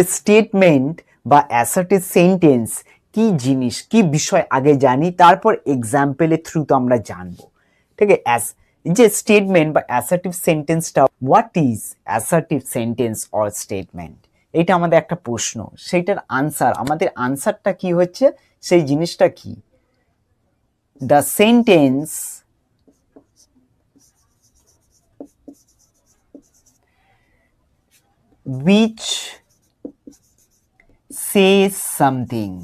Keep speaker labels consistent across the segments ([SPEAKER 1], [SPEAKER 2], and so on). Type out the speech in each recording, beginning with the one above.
[SPEAKER 1] Statement বা assertive sentence কি জিনিস, কি বিষয় আগে জানি, তারপর এক্সাম্পলের থ্রুতে আমরা জানবো। ঠিক আছে, যে স্টেটমেন্ট বা অ্যাসার্টিভ সেন্টেন্সটা, what is assertive sentence or statement, এটা আমাদের একটা প্রশ্ন। সেইটার আনসার, আমাদের আনসারটা কি হচ্ছে, সেই জিনিসটা কি, the sentence which says something,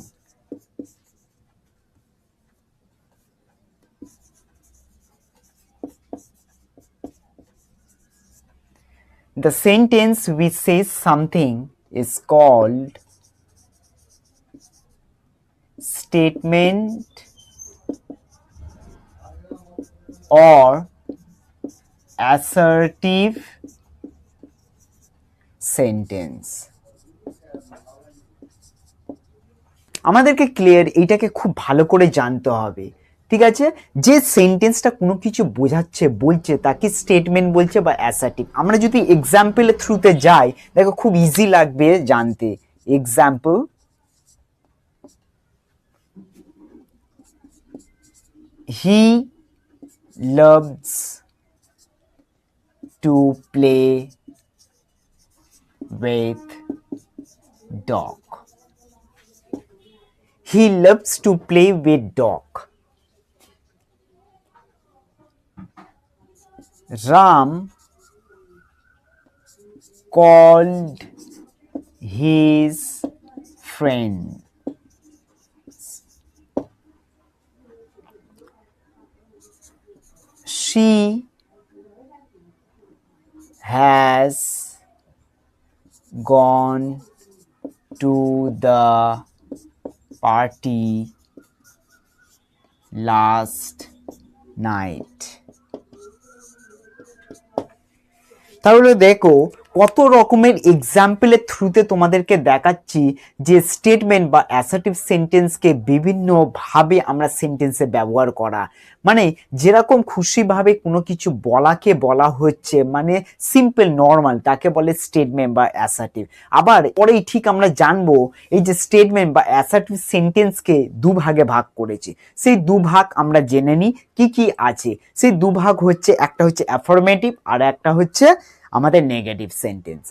[SPEAKER 1] the sentence which says something is called statement or assertive sentence. আমাদেরকে ক্লিয়ার এইটাকে খুব ভালো করে জানতে হবে। ঠিক আছে, যে সেন্টেন্সটা কোনো কিছু বোঝাচ্ছে, বলছে, তাকে স্টেটমেন্ট বলছে বা অ্যাসার্টিভ। আমরা যদি এক্সাম্পলের থ্রুতে যাই, দেখো খুব ইজি লাগবে জানতে। Example, he loves to play with dog. He loves to play with dog. Ram called his friend. She has gone to the party last night. তাহলে দেখো কত রকমের এক্সাম্পলের থ্রুতে তোমাদেরকে দেখাচ্ছি যে স্টেটমেন্ট বা অ্যাসার্টিভ সেন্টেন্সকে বিভিন্নভাবে আমরা সেন্টেন্সে ব্যবহার করা, মানে যেরকম খুশিভাবে কোনো কিছু বলাকে বলা হচ্ছে, মানে সিম্পল নর্মাল, তাকে বলে স্টেটমেন্ট বা অ্যাসার্টিভ। আবার পরেই ঠিক আমরা জানবো এই যে স্টেটমেন্ট বা অ্যাসার্টিভ সেন্টেন্সকে দুভাগে ভাগ করেছে। সেই দুভাগ আমরা জেনে নিই কি কি আছে। সেই দুভাগ হচ্ছে, একটা হচ্ছে অ্যাফার্মেটিভ আর একটা হচ্ছে আমাদের নেগেটিভ সেন্টেন্স।